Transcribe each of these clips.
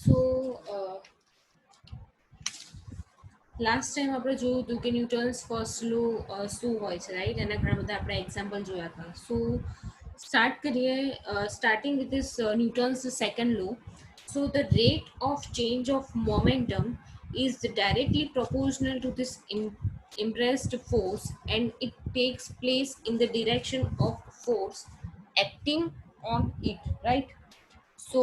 સો last time આપણે જોયું હતું કે ન્યૂટન્સ ફર્સ્ટ લો શું હોય છે, રાઈટ? એના ઘણા બધા આપણે એક્ઝામ્પલ જોયા હતા. સો સ્ટાર્ટ કરીએ, starting with this Newton's second law. So the rate of change of momentum is directly proportional to this impressed force, and it takes place in the direction of force acting on it, right? So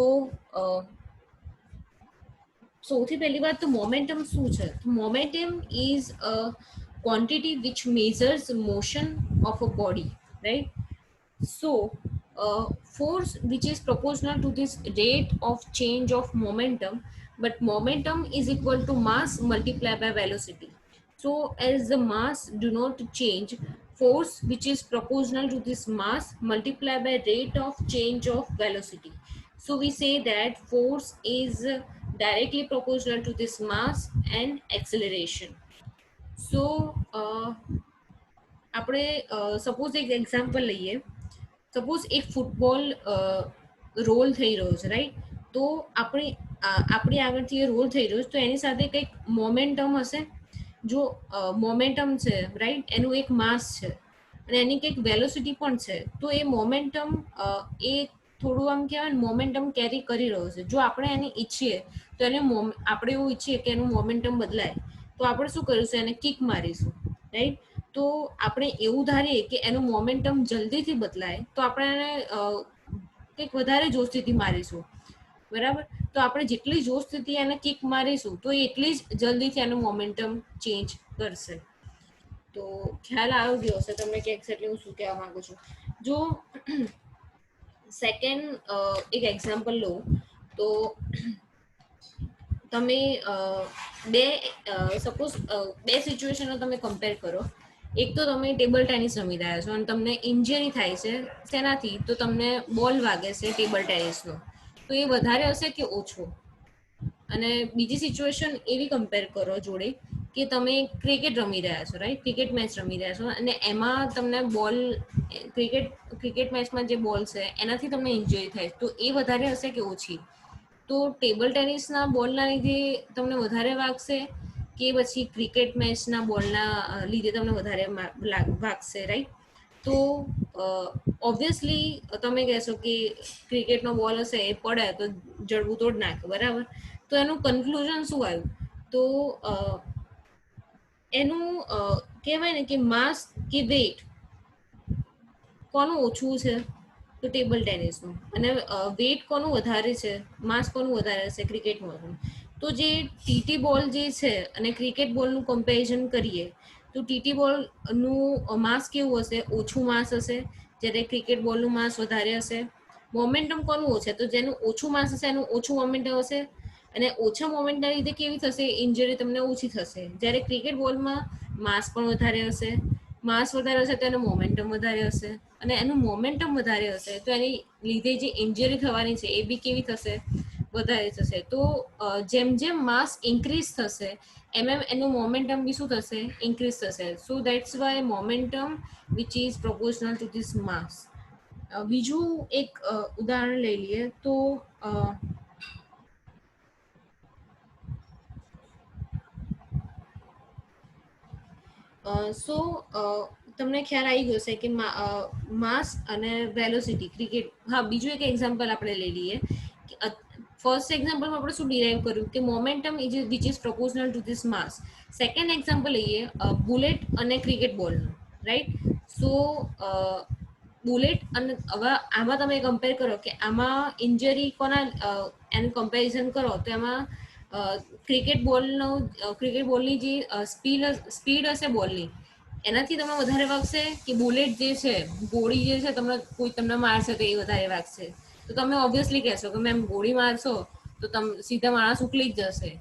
સૌથી પહેલી વાત તો momentum શું છે? Momentum is a quantity which measures motion of a body, right? So force which is proportional to this rate of change of momentum, but momentum is equal to mass multiplied by velocity. So as the mass do not change, force which is proportional to this mass multiplied by rate of change of velocity. So we say that force is directly proportional to this mass and acceleration. So આપણે suppose એક example લઈએ. Suppose એક football role થઈ રહ્યો છે, right? તો આપણી આગળથી એ રોલ થઈ રહ્યો છે, તો એની સાથે કંઈક મોમેન્ટમ હશે. જો મોમેન્ટમ છે, રાઈટ, એનું એક માસ છે અને એની કંઈક વેલોસિટી પણ છે. તો એ મોમેન્ટમ એ થોડું આમ કહેવાય ને, મોમેન્ટમ કેરી કરી રહ્યો છે. જો આપણે એને ઈચ્છીએ તો એને આપણે એવું ઈચ્છીએ કે એનું મોમેન્ટમ બદલાય, તો આપણે શું કરીશું? એને કિક મારીશું, રાઈટ? તો આપણે એવું ધારીએ કે એનું મોમેન્ટમ જલ્દીથી બદલાય, તો આપણે એને કંઈક વધારે જોશથી મારીશું, બરાબર? તો આપણે જેટલી જોશથી એને કિક મારીશું, તો એટલી જ જલ્દીથી એનું મોમેન્ટમ ચેન્જ કરશે. તો ખ્યાલ આવી ગયો હશે તમને કે એક્ઝેક્ટલી હું શું કહેવા માંગુ છું. જો સેકન્ડ એક એક્ઝામ્પલ લો, તો તમે બે સપોઝ બે સિચ્યુએશનો તમે કમ્પેર કરો. એક તો તમે ટેબલ ટેનિસ રમી રહ્યા છો અને તમને ઇન્જરી થાય છે. શેનાથી? તો તમને બોલ વાગે છે ટેબલ ટેનિસનો. તો એ વધારે હશે કે ઓછો? અને બીજી સિચ્યુએશન એવી કમ્પેર કરો જોડે કે તમે ક્રિકેટ રમી રહ્યા છો, રાઈટ? ક્રિકેટ મેચ રમી રહ્યા છો અને એમાં તમને બોલ, ક્રિકેટ મેચમાં જે બોલ છે એનાથી તમને ઇન્જરી થાય, તો એ વધારે હશે કે ઓછી? તો ટેબલ ટેનિસના બોલના લીધે તમને વધારે વાગશે કે પછી ક્રિકેટ મેચના બોલના લીધે તમને વધારે વાગશે, રાઈટ? તો ઓબ્વિયસલી તમે કહેશો કે ક્રિકેટનો બોલ હશે એ પડે તો જડબું તોડ નાખે, બરાબર? તો એનું કન્ક્લુઝન શું આવ્યું? તો એનું કહેવાય ને કે માસ કે વેટ કોનું ઓછું છે? તો ટેબલ ટેનિસનું. અને વેટ કોનું વધારે છે? માસ કોનું વધારે છે? ક્રિકેટનું. તો જે ટીટી બોલ જે છે અને ક્રિકેટ બોલનું કમ્પેરિઝન કરીએ, તો ટીટી બોલનું માસ કેવું હશે? ઓછું માસ હશે, જ્યારે ક્રિકેટ બોલનું માસ વધારે હશે. મોમેન્ટમ કોનું ઓછું? તો જેનું ઓછું માસ હશે એનું ઓછું મોમેન્ટમ હશે, અને ઓછા મોમેન્ટના લીધે કેવી થશે? ઇન્જરી તમને ઓછી થશે. જ્યારે ક્રિકેટ બોલમાં માસ પણ વધારે હશે, માસ વધારે હશે તો એનું મોમેન્ટમ વધારે હશે, અને એનું મોમેન્ટમ વધારે હશે તો એની લીધે જે ઇન્જરી થવાની છે એ બી કેવી થશે? વધારે થશે. તો જેમ જેમ માસ ઇન્ક્રીઝ થશે એમ એમ એનું મોમેન્ટમ બી શું થશે? ઇન્ક્રીઝ થશે. So that's why momentum which is proportional to this mass. બીજું એક ઉદાહરણ લઈ લઈએ. તો સો તમને ખ્યાલ આવી ગયો છે કે માસ અને વેલોસિટી ક્રિકેટ. હા, બીજું એક એક્ઝામ્પલ આપણે લઈ લઈએ. ફર્સ્ટ એક્ઝામ્પલમાં આપણે શું ડિરાઈવ કર્યું કે momentum which is proportional to this mass. Second example લઈએ બુલેટ અને ક્રિકેટ બોલનું, રાઈટ? સો બુલેટ અને હવે આમાં તમે કમ્પેર કરો કે આમાં ઇન્જરી કોના, એનું કમ્પેરિઝન કરો તો એમાં ક્રિકેટ બોલની જે સ્પીડ હશે બોલની, એનાથી તમને વધારે વાગશે કે બુલેટ જે છે, ગોળી જે છે, કોઈ તમને મારશે તો એ વધારે વાગશે? તો તમે ઓબ્વિયસલી કહેશો કે મેમ ગોળી મારશો તો સીધા માણસ ઉકલી જ જશે,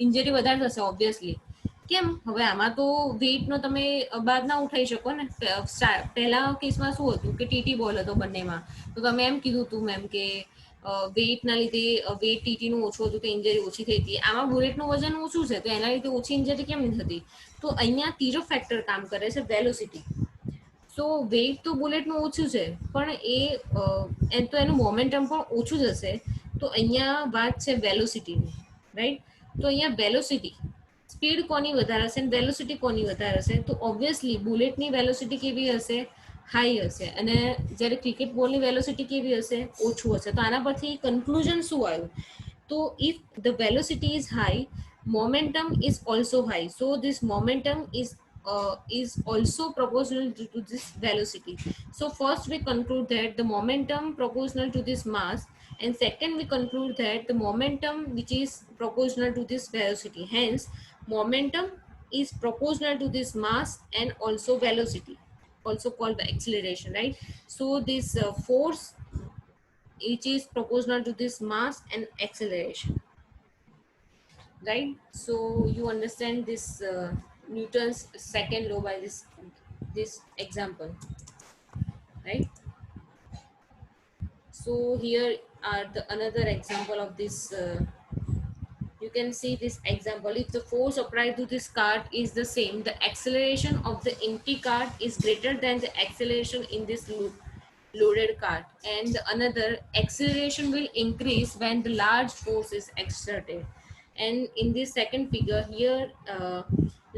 ઇન્જરી વધારે થશે ઓબ્વિયસલી. કેમ? હવે આમાં તો વેઇટનો તમે બાદ ના ઉઠાઈ શકો ને. પહેલા કેસમાં શું હતું કે ટીટી બોલ હતો બંનેમાં, તો તમે એમ કીધું હતું મેમ કે વેઇટના લીધે વેઇટ ટીટીનું ઓછું હતું તો ઇન્જરી ઓછી થઈ હતી. આમાં બુલેટનું વજન ઓછું છે તો એના લીધે ઓછી ઇન્જરી કેમ નહીં થતી? તો અહીંયા ત્રીજો ફેક્ટર કામ કરે છે, વેલોસિટી. સો વેઇટ તો બુલેટનું ઓછું છે, પણ તો એનું મોમેન્ટમ પણ ઓછું જ હશે. તો અહીંયા વાત છે વેલોસિટીની, રાઈટ? તો અહીંયા વેલોસિટી, સ્પીડ કોની વધારે હશે અને વેલોસિટી કોની વધારે હશે? તો ઓબ્વિયસલી બુલેટની વેલોસિટી કેવી હશે? હાઈ હશે. અને જ્યારે ક્રિકેટ બોલની વેલોસિટી કેવી હશે? ઓછું હશે. તો આના પરથી કન્ક્લુઝન શું આવ્યું? તો if the velocity is high, momentum is also high, so this momentum is also proportional to this velocity. So first we conclude that the momentum proportional to this mass, and second we conclude that the momentum which is proportional to this velocity. Hence momentum is proportional to this mass and also velocity, also called the acceleration, right? So this force which is proportional to this mass and acceleration, right? So you understand this Newton's second law by this example, right? So here are the another example of this. You can see this example. If the force applied to this cart is the same, the acceleration of the empty cart is greater than the acceleration in this loaded cart, and another acceleration will increase when the large force is exerted. And in this second figure here,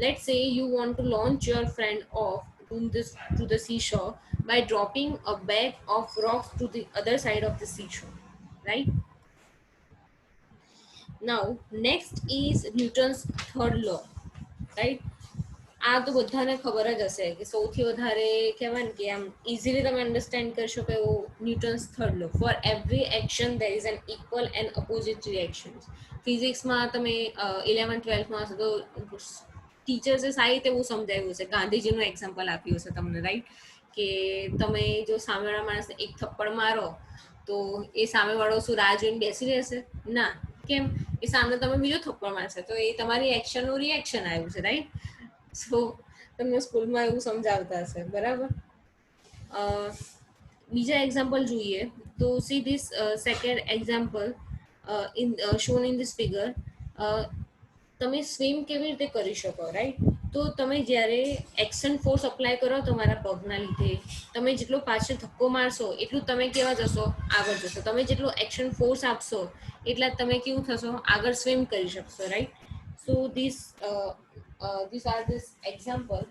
let's say you want to launch your friend off to the seashore by dropping a bag of rocks to the other side of the seashore, right? Now next is Newton's third law, right? આ તો બધાને ખબર જ હશે કે સૌથી વધારે કહેવાય ને કે આમ ઇઝીલી તમે અન્ડરસ્ટેન્ડ કરી શકો એવું Newton's third law. For every action there is an equal and opposite reaction. ફિઝિક્સમાં તમે 11th-12th હશો તો ટીચર્સે સારી રીતે એવું સમજાવ્યું છે, ગાંધીજીનું એક્ઝામ્પલ આપ્યું હશે તમને, રાઈટ? કે તમે જો સામેવાળા માણસને એક થપ્પડ મારો તો એ સામેવાળો શું રાહ જોઈને બેસી રહેશે? ના. કેમ? એ સામે તમે બીજો થપ્પડ મારશે તો એ તમારી એક્શનનું રિએક્શન આવ્યું છે, રાઈટ? સો તમને સ્કૂલમાં એવું સમજાવતા હશે, બરાબર? બીજા એક્ઝામ્પલ જોઈએ તો see this second example in shown in this figure. તમે સ્વિમ કેવી રીતે કરી શકો, રાઈટ? તો તમે જ્યારે એક્શન ફોર્સ અપ્લાય કરો તમારા પગના લીધે, તમે જેટલો પાછળ ધક્કો મારશો એટલું તમે કેવા જશો? આગળ જશો. તમે જેટલો એક્શન ફોર્સ આપશો એટલા તમે કેવું થશો? આગળ સ્વિમ કરી શકશો, right? So these are this example,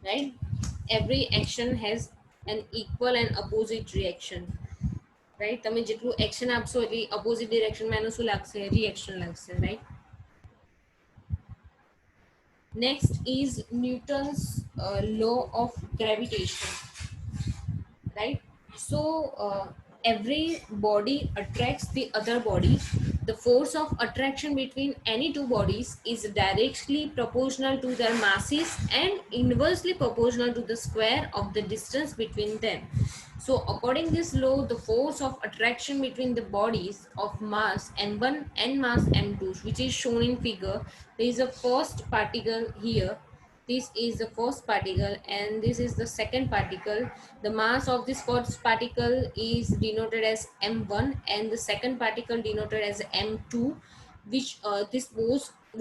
right? Every action has an equal and opposite reaction, right? તમે જેટલું એક્શન આપશો એટલી અપોઝિટ ડિરેક્શનમાં એનું શું લાગશે? રિએક્શન લાગશે, right? Next is Newton's law of gravitation, right? So every body attracts the other body. The force of attraction between any two bodies is directly proportional to their masses and inversely proportional to the square of the distance between them. So according this law, the force of attraction between the bodies of mass m1 and mass m2, which is shown in figure, there is a first particle here. This is the first particle and this is the second particle. The mass of this first particle is denoted as m1 and the second particle denoted as m2, which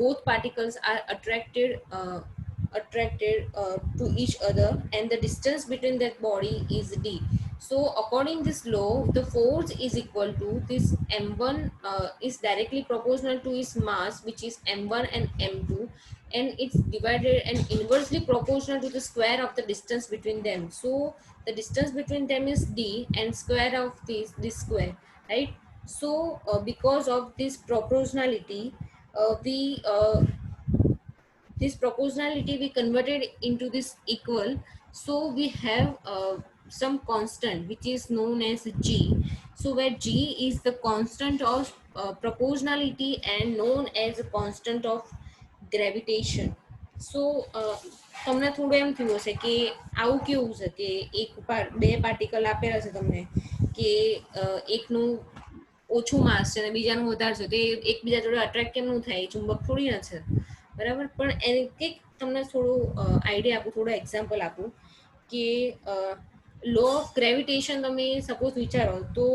both particles are attracted to each other, and the distance between that body is d. So according this law, the force is equal to this m1 is directly proportional to its mass, which is m1 and m2, and it's divided and inversely proportional to the square of the distance between them. So the distance between them is d and square of this square, right? So because of this proportionality, we this proportionality we converted into this equal. So we have some constant which is known as g. So where g is the constant of proportionality and known as a constant of gravitation. So તમને થોડું એમ થયું હશે કે આવું કેવું છે કે બે પાર્ટિકલ આપેલા છે તમને કે એકનું ઓછું માસ છે અને બીજાનું વધારે છે, તો એ એકબીજા જોડે અટ્રેક્ટ કેમનું થાય? ચુંબક થોડી ના છે, બરાબર? પણ એને કંઈક તમને થોડું આઈડિયા આપું, થોડું એક્ઝામ્પલ આપું કે લો ઓફ ગ્રેવિટેશન તમે સપોઝ વિચારો તો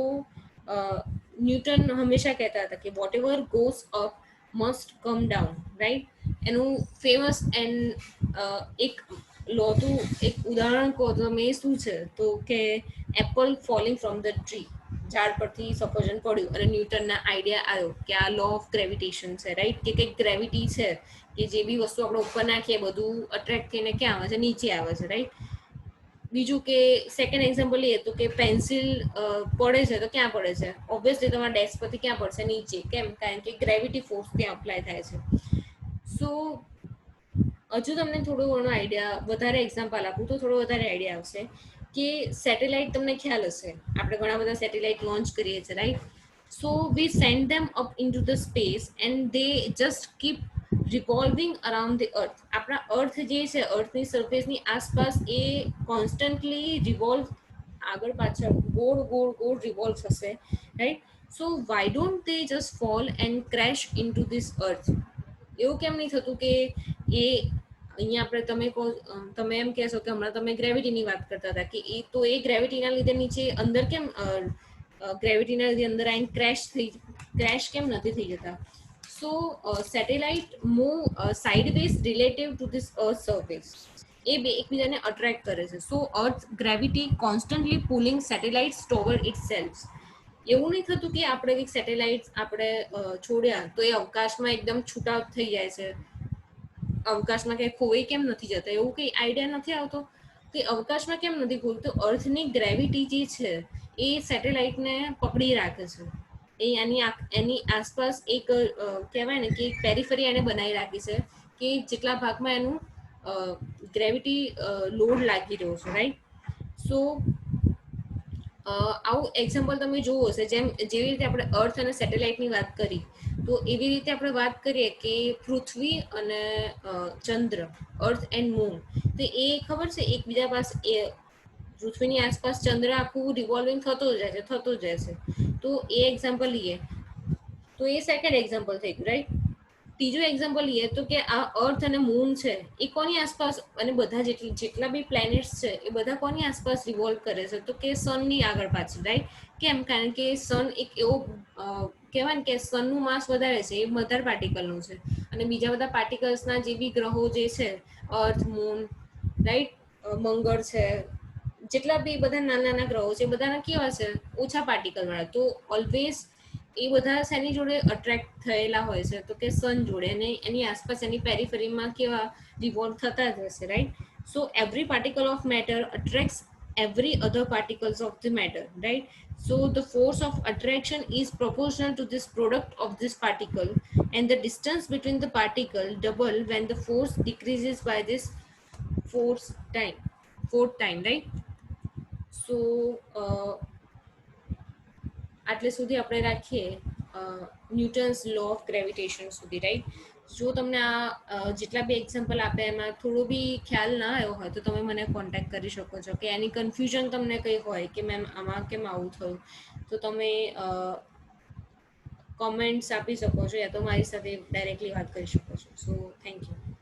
ન્યૂટન હંમેશા કહેતા હતા કે whatever goes up must come down, right? એનું ફેમસ એન્ડ એક લોતું એક ઉદાહરણ કહો તો તમે શું છે તો કે Apple falling from the tree, ઝાડ પરથી સફરજન પડ્યું અને ન્યૂટનના આઈડિયા આવ્યો કે આ લો ઓફ ગ્રેવિટેશન છે, રાઈટ, કે કંઈક ગ્રેવિટી છે કે જે બી વસ્તુ આપણે ઉપર નાખીએ બધું અટ્રેક્ટ થઈને ક્યાં આવે છે, નીચે આવે છે, રાઈટ. બીજું કે સેકન્ડ એક્ઝામ્પલ લઈએ તો કે પેન્સિલ પડે છે તો ક્યાં પડે છે, ઓબ્વિયસલી તમારા ડેસ્ક પરથી ક્યાં પડશે, નીચે. કેમ? કારણ કે ગ્રેવિટી ફોર્સ ત્યાં અપ્લાય થાય છે. સો હજુ તમને થોડું ઘણો આઈડિયા, વધારે એક્ઝામ્પલ આપું તો થોડો વધારે આઈડિયા આવશે કે સેટેલાઇટ તમને ખ્યાલ હશે, આપણે ઘણા બધા સેટેલાઇટ લોન્ચ કરીએ છીએ, right. So we send them up into the space and they just keep revolving around the earth. આપણા અર્થ જે છે, અર્થની સરફેસની આસપાસ એ કોન્સ્ટન્ટલી રિવોલ્વ, આગળ પાછળ ગોળ ગોળ ગોળ રિવોલ્વ થશે, right. So why don't they just fall and crash in two this અર્થ? એવું કેમ નહીં થતું કે એ અહીંયા આપણે, તમે કહો, તમે એમ કહેશો કે હમણાં તમે ગ્રેવિટીની વાત કરતા હતા કે એ તો એ ગ્રેવિટીના લીધે નીચે અંદર કેમ, ગ્રેવિટીના લીધે અંદર આવીને ક્રેશ કેમ નથી થઈ જતા? So satellite move sideways relative to this earth surface. એ બે એકબીજાને અટ્રેક્ટ કરે છે. So earth gravity constantly pulling satellites toward itself. એવું નહીં થતું કે આપણે એક સેટેલાઇટ આપણે છોડ્યા તો એ અવકાશમાં એકદમ છૂટા થઈ જાય છે, અવકાશમાં ક્યાંય ખોવાઈ કેમ નથી જતા? એવું કંઈ આઈડિયા નથી આવતો કે અવકાશમાં કેમ નથી ખોલતું? અર્થની ગ્રેવિટી જે છે એ સેટેલાઇટને પકડી રાખે છે. એ એની આસપાસ એક કહેવાય ને કે એક પેરીફરી એને બનાવી રાખી છે કે જેટલા ભાગમાં એનું ગ્રેવિટી લોડ લાગી રહ્યો છે, રાઈટ. સો આવું એક્ઝામ્પલ તમે જોવું હશે, જેવી રીતે આપણે અર્થ અને સેટેલાઇટની વાત કરી, તો એવી રીતે આપણે વાત કરીએ કે પૃથ્વી અને ચંદ્ર, અર્થ એન્ડ મૂન, તો એ ખબર છે એકબીજા પાસે, એ પૃથ્વીની આસપાસ ચંદ્ર આખું રિવોલ્વિંગ થતો જ રહેશે, થતો જ રહેશે. તો એ એક્ઝામ્પલ લઈએ તો એ સેકન્ડ એક્ઝામ્પલ થઈ ગયું, રાઈટ. ત્રીજું એક્ઝામ્પલ લઈએ તો કે આ અર્થ અને મૂન છે એ કોની આસપાસ, અને બધા જેટલા બી પ્લેનેટ્સ છે એ બધા કોની આસપાસ રિવોલ્વ કરે છે? તો કે સનની આગળ પાછળ, રાઈટ. કેમ? કારણ કે સન એક એવો કહેવાય ને કે સનનું માસ વધારે છે, એ મધર પાર્ટિકલનું છે, અને બીજા બધા પાર્ટિકલ્સના જે બી ગ્રહો જે છે, અર્થ, મૂન, રાઈટ, મંગળ છે, જેટલા બી બધા નાના નાના ગ્રહો છે, બધાના કેવા છે? ઓછા પાર્ટિકલ વાળા. તો ઓલવેઝ એ બધા શેની જોડે અટ્રેક્ટ થયેલા હોય છે? તો કે સન જોડે, અને એની આસપાસ એની પેરીફરીમાં કેવા રિવોલ્વ થતા જ હશે, right. So every particle of matter attracts every other particles of the matter, right? So the force of attraction is proportional to this product of this particle, and the distance between the particle double when the force decreases by this force time fourth time, right? So આટલે સુધી આપણે રાખીએ Newton's law of gravitation સુધી, right. જો તમને આ જેટલા બી example આપે એમાં થોડો બી ખ્યાલ ના આવ્યો હોય તો તમે મને કોન્ટેક્ટ કરી શકો છો, કે એની કન્ફ્યુઝન તમને કંઈ હોય કે મેમ આમાં કેમ આવું થયું, તો તમે કોમેન્ટ્સ આપી શકો છો, યા તો મારી સાથે ડાયરેક્ટલી વાત કરી શકો છો. So thank you.